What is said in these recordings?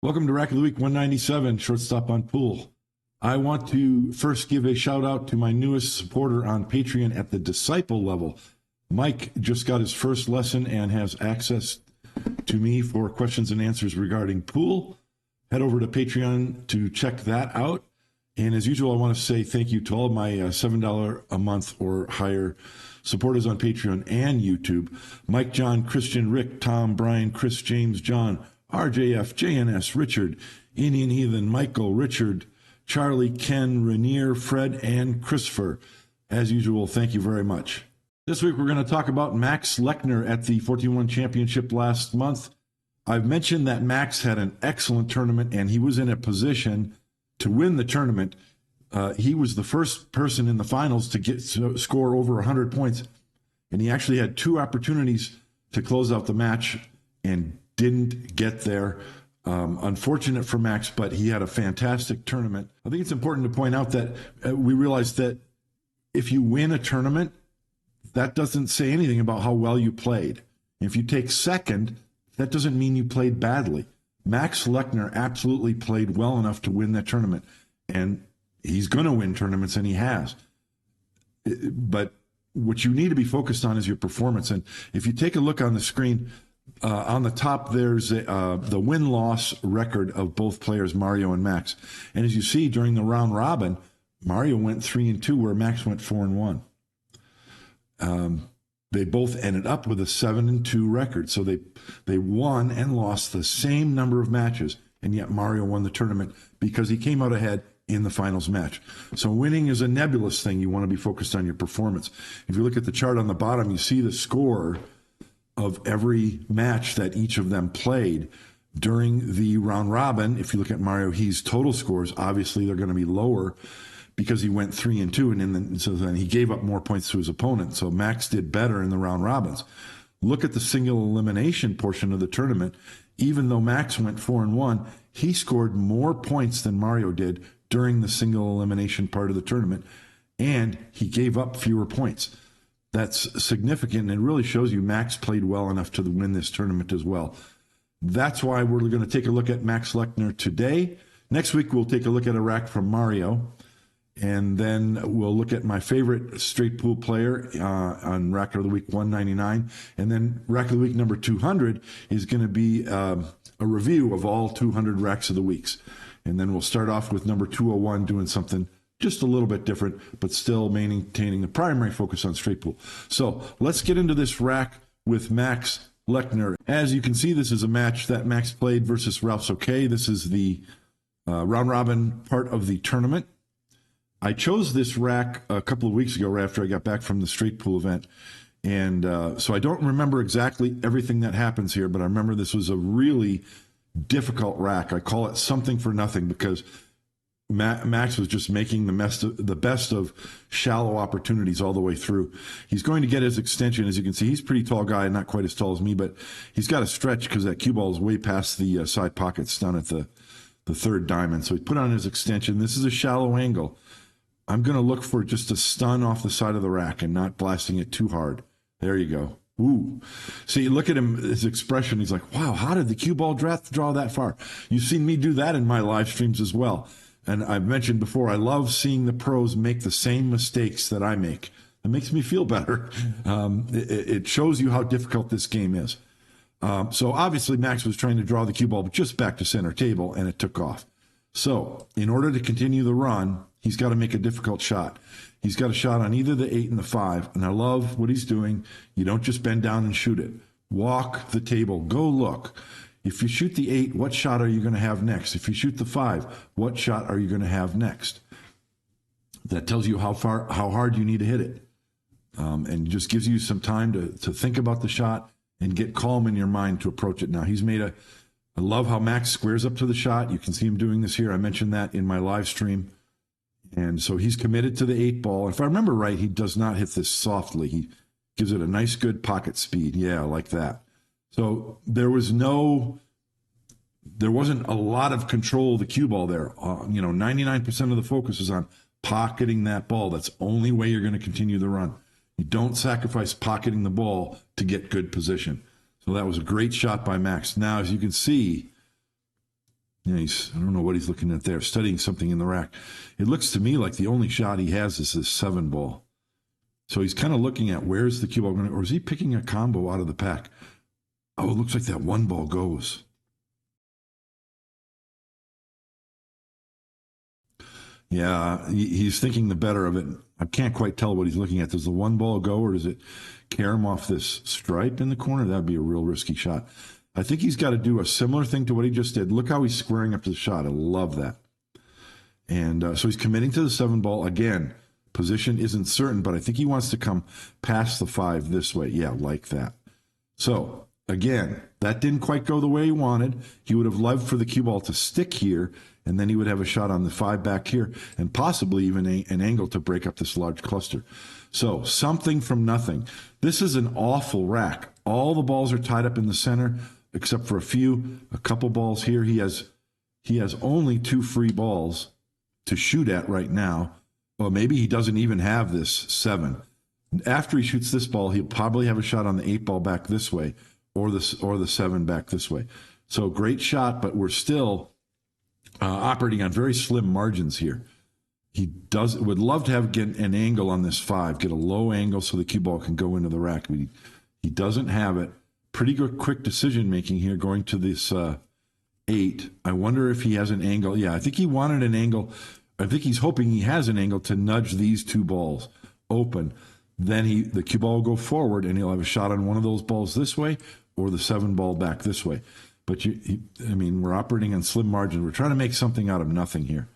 Welcome to Rack of the Week 197, shortstop on pool. I want to first give a shout out to my newest supporter on Patreon at the disciple level. Mike just got his first lesson and has access to me for questions and answers regarding pool. Head over to Patreon to check that out. And as usual, I want to say thank you to all of my $7 a month or higher supporters on Patreon and YouTube. Mike, John, Christian, Rick, Tom, Brian, Chris, James, John, RJF, JNS, Richard, Indian Heathen, Michael, Richard, Charlie, Ken, Rainier, Fred, and Christopher. As usual, thank you very much. This week we're going to talk about Max Lechner at the 14-1 championship last month. I've mentioned that Max had an excellent tournament and he was in a position to win the tournament. He was the first person in the finals to score over 100 points, and he actually had two opportunities to close out the match and didn't get there. Unfortunate for Max, but he had a fantastic tournament. I think it's important to point out that we realize that if you win a tournament, that doesn't say anything about how well you played. If you take second, that doesn't mean you played badly. Max Lechner absolutely played well enough to win that tournament, and he's going to win tournaments, and he has. But what you need to be focused on is your performance. And if you take a look on the screen, on the top, there's the win-loss record of both players, Mario and Max. And as you see, during the round robin, Mario went 3-2, where Max went 4-1. They both ended up with a 7-2 record. So they won and lost the same number of matches, and yet Mario won the tournament because he came out ahead in the finals match. So winning is a nebulous thing. You want to be focused on your performance. If you look at the chart on the bottom, you see the score of every match that each of them played during the round robin. If you look at Mario, he's total scores, obviously they're going to be lower because he went 3-2, and so then he gave up more points to his opponent. So Max did better in the round robins. Look at the single elimination portion of the tournament. Even though Max went 4-1, he scored more points than Mario did during the single elimination part of the tournament, and he gave up fewer points. That's significant, and it really shows you Max played well enough to win this tournament as well. That's why we're going to take a look at Max Lechner today. Next week, we'll take a look at a rack from Mario, and then we'll look at my favorite straight pool player on Rack of the Week 199. And then Rack of the Week number 200 is going to be a review of all 200 Racks of the Weeks. And then we'll start off with number 201, doing something just a little bit different, but still maintaining the primary focus on straight pool. So let's get into this rack with Max Lechner. As you can see, this is a match that Max played versus Ralph Soke. This is the round robin part of the tournament. I chose this rack a couple of weeks ago right after I got back from the straight pool event. And so I don't remember exactly everything that happens here, but I remember this was a really difficult rack. I call it something for nothing because Max was just making the best of shallow opportunities all the way through. He's going to get his extension. As you can see, he's a pretty tall guy, not quite as tall as me, but he's got to stretch because that cue ball is way past the side pockets down at the third diamond. So he put on his extension. This is a shallow angle. I'm going to look for just a stun off the side of the rack and not blasting it too hard. There you go. Ooh. See, look at him, his expression. He's like, wow, how did the cue ball draw that far? You've seen me do that in my live streams as well. And I've mentioned before, I love seeing the pros make the same mistakes that I make. It makes me feel better. It shows you how difficult this game is. So obviously Max was trying to draw the cue ball just back to center table, and it took off. So in order to continue the run, he's got to make a difficult shot. He's got a shot on either the 8 and the 5. And I love what he's doing. You don't just bend down and shoot it. Walk the table. Go look. If you shoot the 8, what shot are you going to have next? If you shoot the 5, what shot are you going to have next? That tells you how hard you need to hit it. And just gives you some time to think about the shot and get calm in your mind to approach it. Now, I love how Max squares up to the shot. You can see him doing this here. I mentioned that in my live stream. And so he's committed to the 8 ball. If I remember right, he does not hit this softly. He gives it a nice, good pocket speed. Yeah, like that. So there wasn't a lot of control of the cue ball there. 99% of the focus is on pocketing that ball. That's the only way you're going to continue the run. You don't sacrifice pocketing the ball to get good position. So that was a great shot by Max. Now, as you can see, Yeah, I don't know what he's looking at there, studying something in the rack. It looks to me like the only shot he has is this 7 ball. So he's kind of looking at where's the cue ball going, or is he picking a combo out of the pack? Oh, it looks like that 1 ball goes. Yeah, he's thinking the better of it. I can't quite tell what he's looking at. Does the 1 ball go, or does it carry him off this stripe in the corner? That'd be a real risky shot. I think he's got to do a similar thing to what he just did. Look how he's squaring up to the shot. I love that. And so he's committing to the 7 ball. Again, position isn't certain, but I think he wants to come past the 5 this way. Yeah, like that. So, again, that didn't quite go the way he wanted. He would have loved for the cue ball to stick here, and then he would have a shot on the 5 back here, and possibly even an angle to break up this large cluster. So, something from nothing. This is an awful rack. All the balls are tied up in the center, except for a couple balls here. He has only 2 free balls to shoot at right now. Well, maybe he doesn't even have this 7. After he shoots this ball, he'll probably have a shot on the 8 ball back this way, or the 7 back this way. So great shot, but we're still operating on very slim margins here. He would love to have get an angle on this 5, get a low angle so the cue ball can go into the rack. But he doesn't have it. Pretty good quick decision making here going to this 8. I wonder if he has an angle. Yeah, I think he wanted an angle. I think he's hoping he has an angle to nudge these 2 balls open. Then the cue ball will go forward, and he'll have a shot on one of those balls this way, or the 7 ball back this way. But we're operating on slim margins. We're trying to make something out of nothing here.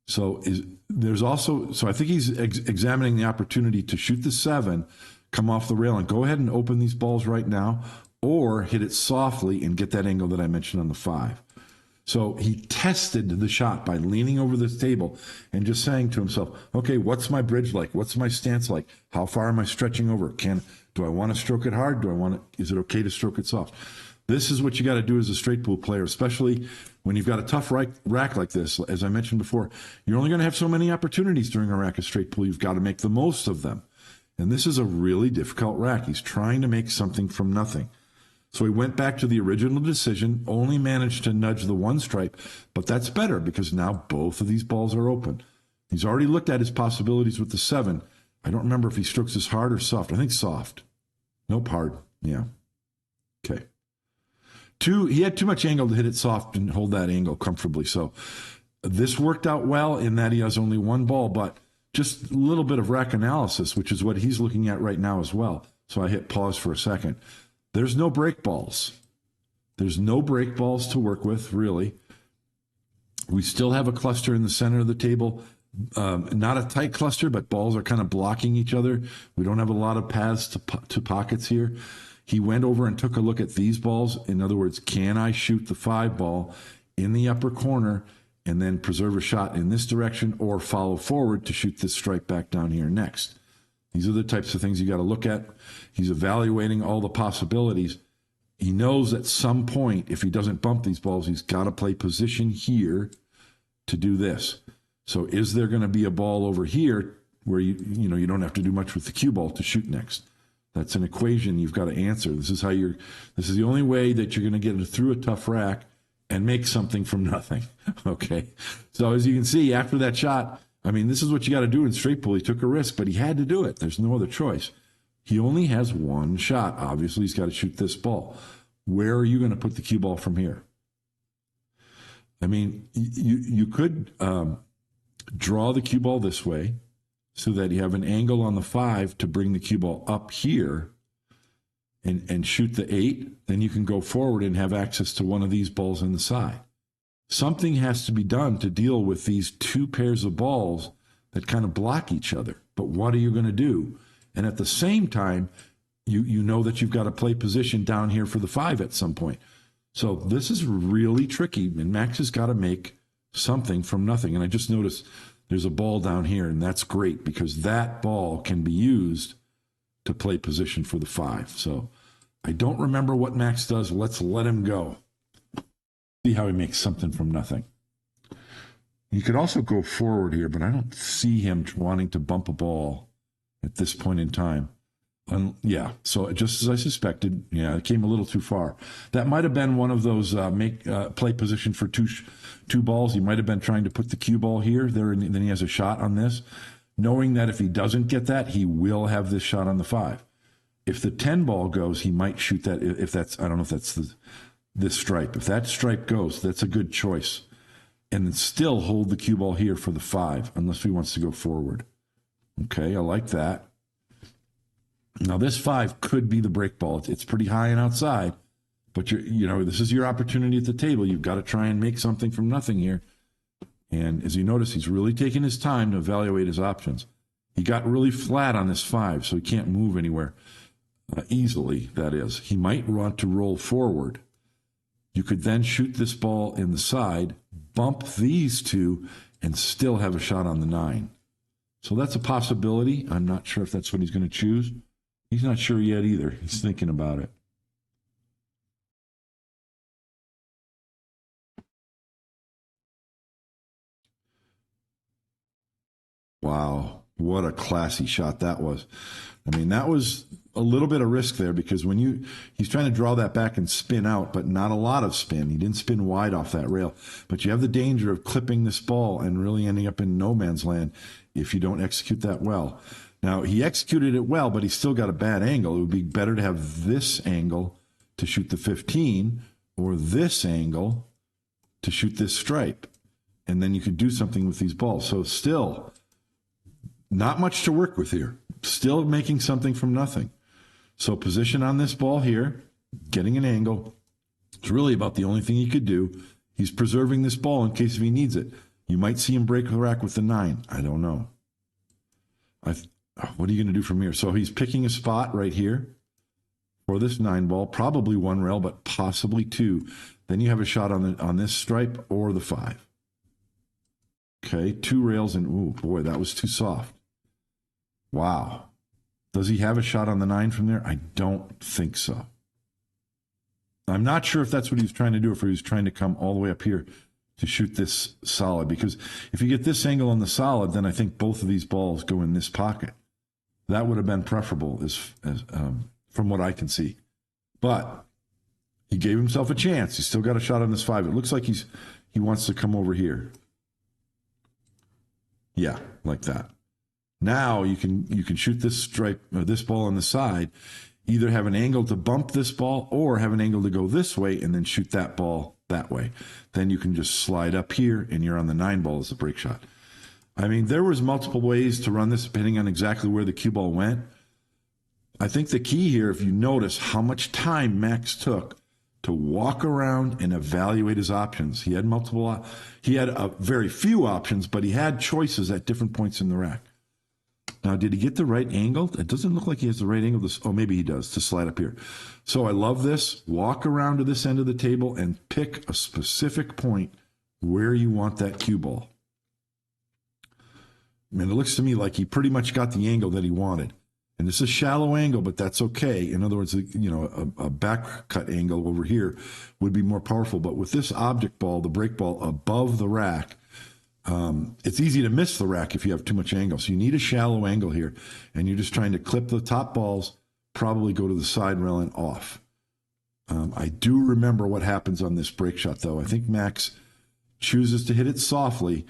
So I think he's examining the opportunity to shoot the 7, come off the rail, and go ahead and open these balls right now, or hit it softly and get that angle that I mentioned on the 5. So he tested the shot by leaning over this table and just saying to himself, okay, what's my bridge like? What's my stance like? How far am I stretching over? Do I want to stroke it hard? Is it okay to stroke it soft? This is what you got to do as a straight pool player, especially when you've got a tough rack like this. As I mentioned before, you're only going to have so many opportunities during a rack of straight pool. You've got to make the most of them. And this is a really difficult rack. He's trying to make something from nothing. So he went back to the original decision, only managed to nudge the 1 stripe, but that's better because now both of these balls are open. He's already looked at his possibilities with the 7. I don't remember if he strokes this hard or soft. I think soft. Nope, hard. Yeah. Okay. 2, he had too much angle to hit it soft and hold that angle comfortably. So this worked out well in that he has only 1 ball, but just a little bit of rack analysis, which is what he's looking at right now as well. So I hit pause for a second. There's no break balls. There's no break balls to work with, really. We still have a cluster in the center of the table. Not a tight cluster, but balls are kind of blocking each other. We don't have a lot of paths to pockets here. He went over and took a look at these balls. In other words, can I shoot the 5 ball in the upper corner and then preserve a shot in this direction, or follow forward to shoot this stripe back down here next? These are the types of things you got to look at. He's evaluating all the possibilities. He knows at some point, if he doesn't bump these balls, he's got to play position here to do this. So is there going to be a ball over here where you don't have to do much with the cue ball to shoot next? That's an equation you've got to answer. This is the only way that you're going to get it through a tough rack and make something from nothing. Okay. So as you can see, after that shot, this is what you got to do in straight pool. He took a risk, but he had to do it. There's no other choice. He only has 1 shot. Obviously, he's got to shoot this ball. Where are you going to put the cue ball from here? You could draw the cue ball this way so that you have an angle on the 5 to bring the cue ball up here and shoot the 8. Then you can go forward and have access to one of these balls in the side. Something has to be done to deal with these 2 pairs of balls that kind of block each other. But what are you going to do? And at the same time, you know that you've got to play position down here for the 5 at some point. So this is really tricky, and Max has got to make something from nothing. And I just noticed there's a ball down here, and that's great because that ball can be used to play position for the 5. So I don't remember what Max does. Let's let him go. See how he makes something from nothing. He could also go forward here, but I don't see him wanting to bump a ball at this point in time. Yeah, so just as I suspected, yeah, it came a little too far. That might have been one of those play position for two balls. He might have been trying to put the cue ball here, there, and then he has a shot on this, knowing that if he doesn't get that, he will have this shot on the 5. If the 10 ball goes, he might shoot that. If that's, I don't know if that's this stripe. If that stripe goes, that's a good choice, and then still hold the cue ball here for the 5, unless he wants to go forward. Okay, I like that. Now, this 5 could be the break ball. It's pretty high and outside, but this is your opportunity at the table. You've got to try and make something from nothing here. And as you notice, he's really taking his time to evaluate his options. He got really flat on this 5, so he can't move anywhere easily, that is. He might want to roll forward. You could then shoot this ball in the side, bump these two, and still have a shot on the 9. So that's a possibility. I'm not sure if that's what he's going to choose. He's not sure yet either. He's thinking about it. Wow, what a classy shot that was. I mean, that was a little bit of risk there, because he's trying to draw that back and spin out, but not a lot of spin. He didn't spin wide off that rail. But you have the danger of clipping this ball and really ending up in no man's land if you don't execute that well. Now, he executed it well, but he still got a bad angle. It would be better to have this angle to shoot the 15, or this angle to shoot this stripe. And then you could do something with these balls. So still, not much to work with here. Still making something from nothing. So position on this ball here, getting an angle. It's really about the only thing he could do. He's preserving this ball in case if he needs it. You might see him break the rack with the 9. I don't know. What are you going to do from here? So he's picking a spot right here for this 9 ball, probably 1 rail, but possibly 2. Then you have a shot on this stripe or the 5. Okay, 2 rails, and oh boy, that was too soft. Wow. Does he have a shot on the 9 from there? I don't think so. I'm not sure if that's what he was trying to do, or if he was trying to come all the way up here to shoot this solid, because if you get this angle on the solid, then I think both of these balls go in this pocket. That would have been preferable as from what I can see. But he gave himself a chance. He's still got a shot on this 5. It looks like he wants to come over here. Yeah, like that. Now you can shoot this stripe, or this ball on the side, either have an angle to bump this ball or have an angle to go this way and then shoot that ball that way. Then you can just slide up here and you're on the 9 ball as a break shot. I mean, there was multiple ways to run this depending on exactly where the cue ball went. I think the key here, if you notice how much time Max took to walk around and evaluate his options. He had very few options, but he had choices at different points in the rack. Now, did he get the right angle? It doesn't look like he has the right angle. Oh, maybe he does, to slide up here. So I love this. Walk around to this end of the table and pick a specific point where you want that cue ball. And it looks to me like he pretty much got the angle that he wanted. And this is a shallow angle, but that's okay. In other words, a back cut angle over here would be more powerful. But with this object ball, the break ball above the rack, it's easy to miss the rack if you have too much angle. So you need a shallow angle here. And you're just trying to clip the top balls, probably go to the side rail and off. I do remember what happens on this break shot, though. I think Max chooses to hit it softly.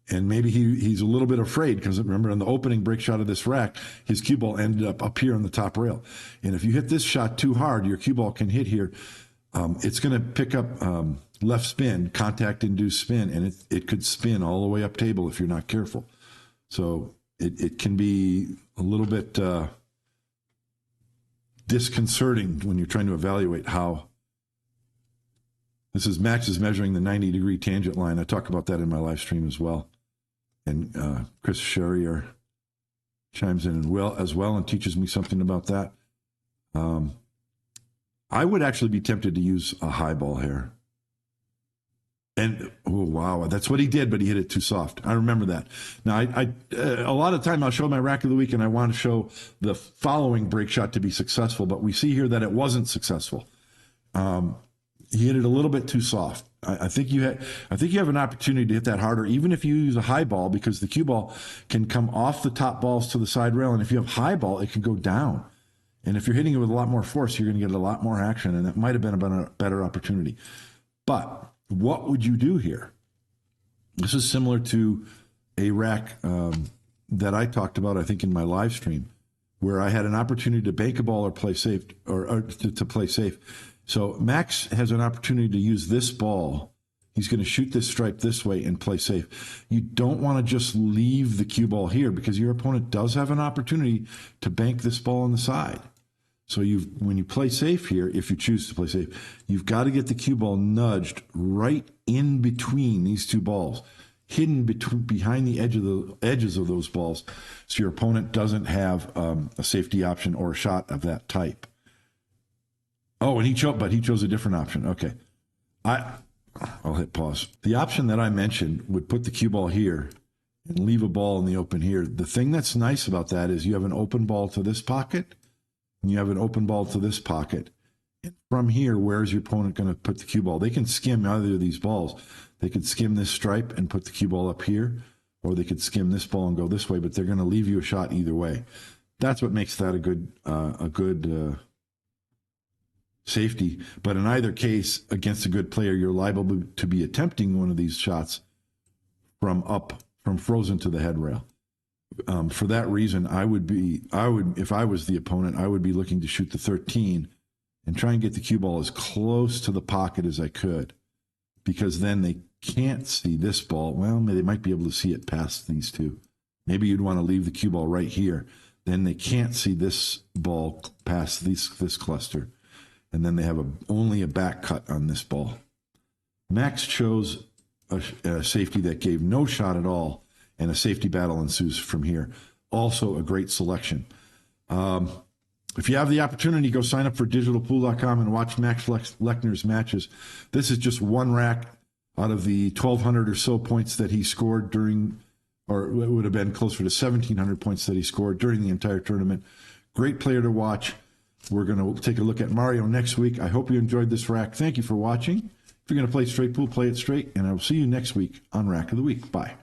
And maybe he's a little bit afraid, because remember, on the opening break shot of this rack, his cue ball ended up here on the top rail. And if you hit this shot too hard, your cue ball can hit here. It's going to pick up left spin, contact-induced spin, and it could spin all the way up table if you're not careful. So it can be a little bit disconcerting when you're trying to evaluate how. This is Max is measuring the 90-degree tangent line. I talk about that in my live stream as well. And Chris Sherrier chimes in as well and teaches me something about that. I would actually be tempted to use a high ball here. And, oh, wow, that's what he did, but he hit it too soft. I remember that. Now, a lot of time I'll show my rack of the week, and I want to show the following break shot to be successful, but we see here that it wasn't successful. He hit it a little bit too soft. I think you have an opportunity to hit that harder, even if you use a high ball, because the cue ball can come off the top balls to the side rail, and if you have high ball, it can go down. And if you're hitting it with a lot more force, you're going to get a lot more action, and that might have been a better opportunity. But what would you do here? This is similar to a rack that I talked about, I think, in my live stream, where I had an opportunity to bank a ball or play safe, or to play safe. So Max has an opportunity to use this ball. He's going to shoot this stripe this way and play safe. You don't want to just leave the cue ball here, because your opponent does have an opportunity to bank this ball on the side. So when you play safe here, if you choose to play safe, you've got to get the cue ball nudged right in between these two balls, hidden behind the edges of those balls, so your opponent doesn't have a safety option or a shot of that type. Oh, and he chose a different option. Okay, I'll hit pause. The option that I mentioned would put the cue ball here and leave a ball in the open here. The thing that's nice about that is you have an open ball to this pocket, and you have an open ball to this pocket. And from here, where's your opponent going to put the cue ball? They can skim either of these balls. They could skim this stripe and put the cue ball up here, or they could skim this ball and go this way, but they're going to leave you a shot either way. That's what makes that a good safety. But in either case, against a good player, you're liable to be attempting one of these shots from frozen to the head rail. For that reason, if I was the opponent, I would be looking to shoot the 13 and try and get the cue ball as close to the pocket as I could, because then they can't see this ball. Well, they might be able to see it past these two. Maybe you'd want to leave the cue ball right here. Then they can't see this ball past this cluster. And then they have only a back cut on this ball. Max chose a safety that gave no shot at all, and a safety battle ensues from here. Also a great selection. If you have the opportunity, go sign up for digitalpool.com and watch Max Lechner's matches. This is just one rack out of the 1,200 or so points that he scored during, or it would have been closer to 1,700 points that he scored during the entire tournament. Great player to watch. We're going to take a look at Mario next week. I hope you enjoyed this rack. Thank you for watching. If you're going to play straight pool, play it straight, and I will see you next week on Rack of the Week. Bye.